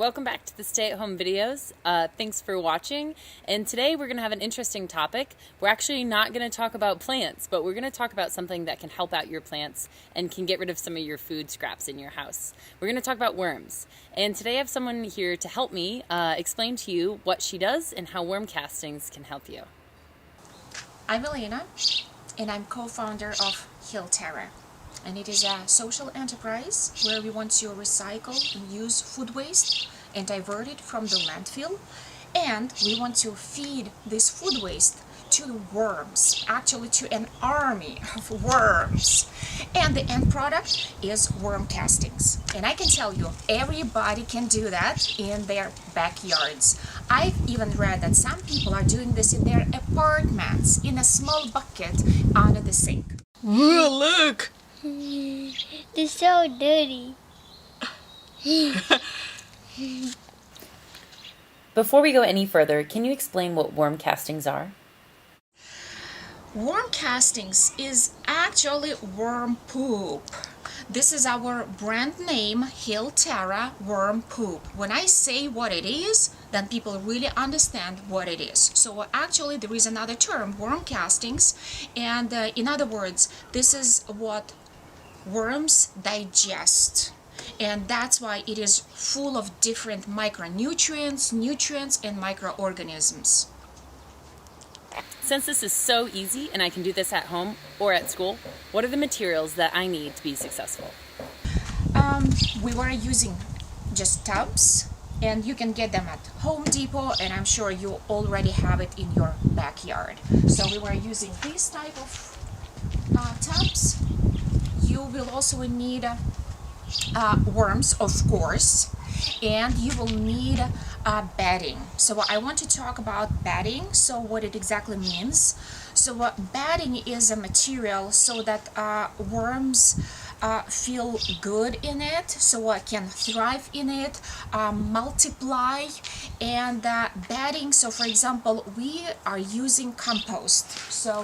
Welcome back to the stay-at-home videos. Thanks for watching. And today we're going to have an interesting topic. We're actually not going to talk about plants, but we're going to talk about something that can help out your plants and can get rid of some of your food scraps in your house. We're going to talk about worms. And today I have someone here to help me explain to you what she does and how worm castings can help you. I'm Elena, and I'm co-founder of Terra. And it is a social enterprise where we want to recycle and use food waste and divert it from the landfill. And we want to feed this food waste to worms, actually to an army of worms. And the end product is worm castings. And I can tell you, everybody can do that in their backyards. I've even read that some people are doing this in their apartments, in a small bucket under the sink. Whoa, look! They're so dirty. Before we go any further, can you explain what worm castings are? Worm castings is actually worm poop. This is our brand name, Terra worm poop. When I say what it is, then people really understand what it is. So actually there is another term, worm castings, and in other words, this is what worms digest. And that's why it is full of different micronutrients, nutrients, and microorganisms. Since this is so easy and I can do this at home or at school, what are the materials that I need to be successful? We were using just tubs, and you can get them at Home Depot, and I'm sure you already have it in your backyard. So we were using this type of tubs. You will also need worms, of course, and you will need bedding. So I want to talk about bedding, so what it exactly means. So bedding is a material so that worms feel good in it, so can thrive in it, multiply, and bedding. So for example, we are using compost. So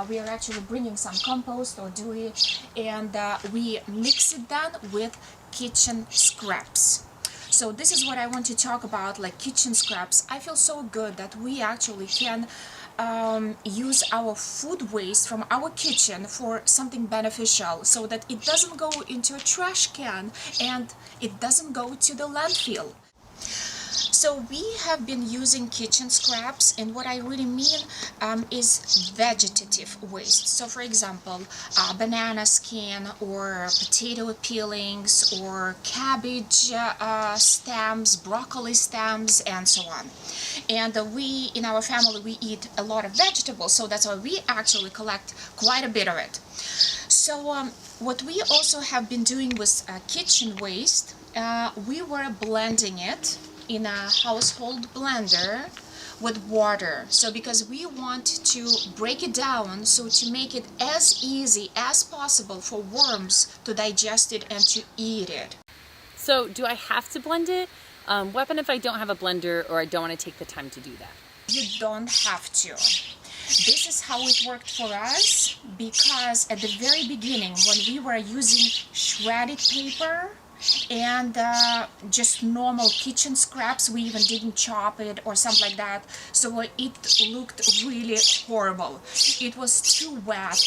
we are actually bringing some compost or do it, and we mix it then with kitchen scraps. So this is what I want to talk about, like kitchen scraps. I feel so good that we actually can use our food waste from our kitchen for something beneficial, so that it doesn't go into a trash can and it doesn't go to the landfill. So we have been using kitchen scraps, and what I really mean is vegetative waste. So for example, banana skin or potato peelings or cabbage stems, broccoli stems, and so on. And we, in our family, we eat a lot of vegetables, so that's why we actually collect quite a bit of it. So what we also have been doing with kitchen waste, we were blending it in a household blender with water. So because we want to break it down, so to make it as easy as possible for worms to digest it and to eat it. So do I have to blend it? What happens if I don't have a blender or I don't want to take the time to do that? You don't have to. This is how it worked for us, because at the very beginning, when we were using shredded paper and just normal kitchen scraps, we even didn't chop it or something like that, so it looked really horrible. It was too wet.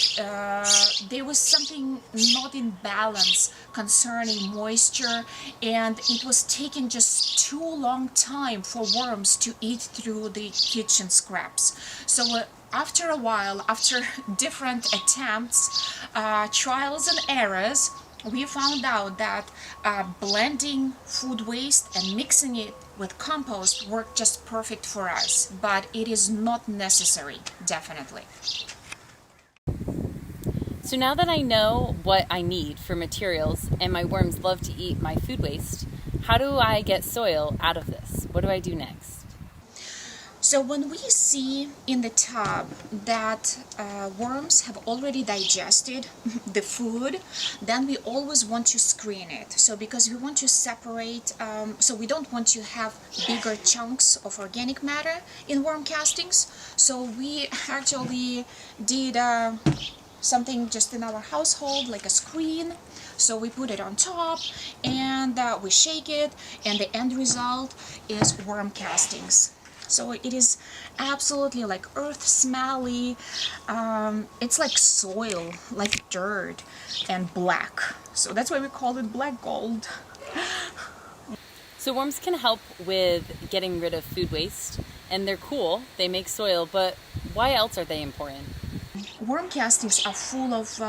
There was something not in balance concerning moisture, and it was taking just too long time for worms to eat through the kitchen scraps. So after a while, after different attempts, trials and errors, we found out that blending food waste and mixing it with compost worked just perfect for us, but it is not necessary, definitely. So now that I know what I need for materials and my worms love to eat my food waste, how do I get soil out of this? What do I do next? So when we see in the tub that worms have already digested the food, then we always want to screen it. So because we want to separate, so we don't want to have bigger chunks of organic matter in worm castings. So we actually did something just in our household, like a screen. So we put it on top and we shake it, and the end result is worm castings. So it is absolutely like earth smelly. It's like soil, like dirt, and black. So that's why we call it black gold. So worms can help with getting rid of food waste, and they're cool. They make soil, but why else are they important? Worm castings are full of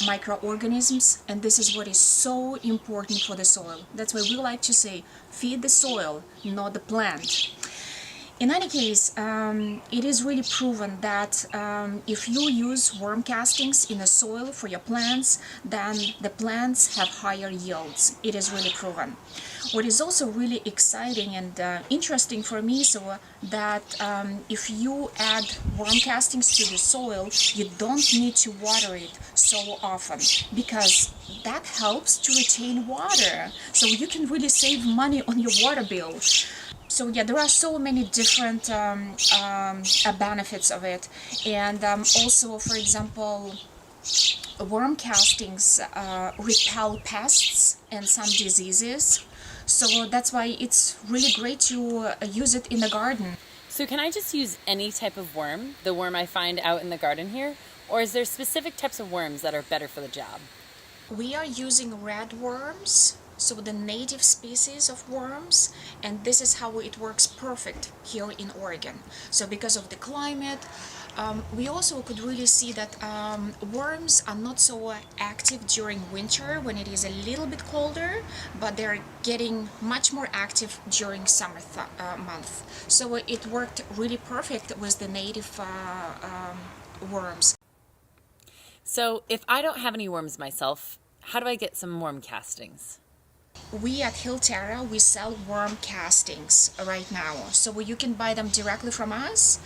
microorganisms, and this is what is so important for the soil. That's why we like to say, feed the soil, not the plant. In any case, it is really proven that if you use worm castings in the soil for your plants, then the plants have higher yields. It is really proven. What is also really exciting and interesting for me, so that if you add worm castings to the soil, you don't need to water it so often, because that helps to retain water. So you can really save money on your water bill. So yeah, there are so many different benefits of it, and also, for example, worm castings repel pests and some diseases. So that's why it's really great to use it in the garden. So can I just use any type of worm, the worm I find out in the garden here? Or is there specific types of worms that are better for the job? We are using red worms, so the native species of worms, and this is how it works perfect here in Oregon. So because of the climate, we also could really see that worms are not so active during winter when it is a little bit colder, but they're getting much more active during summer month. So it worked really perfect with the native worms. So if I don't have any worms myself, how do I get some worm castings? We at Terra, we sell worm castings right now, so you can buy them directly from us.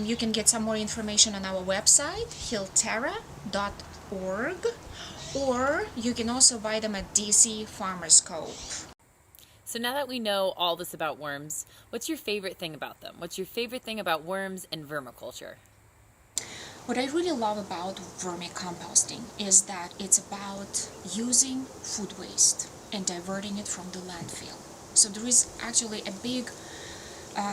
You can get some more information on our website, hillterra.org, or you can also buy them at DC Farmers Co. So now that we know all this about worms, what's your favorite thing about them? What's your favorite thing about worms and vermiculture? What I really love about vermicomposting is that it's about using food waste and diverting it from the landfill. So there is actually a big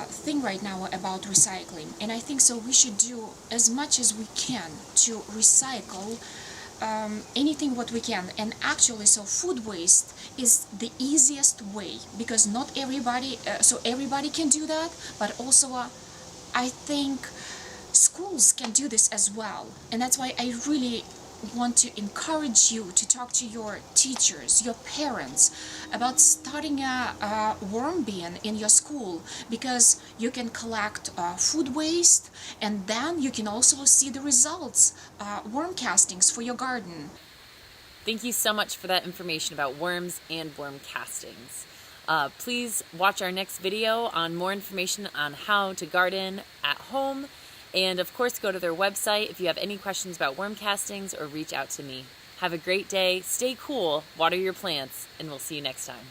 thing right now about recycling, and I think so we should do as much as we can to recycle anything what we can. And actually, so food waste is the easiest way, because not everybody so everybody can do that, but also I think schools can do this as well. And that's why I really want to encourage you to talk to your teachers, your parents, about starting a worm bin in your school, because you can collect food waste, and then you can also see the results, worm castings for your garden. Thank you so much for that information about worms and worm castings. Please watch our next video on more information on how to garden at home. And of course, go to their website if you have any questions about worm castings, or reach out to me. Have a great day, stay cool, water your plants, and we'll see you next time.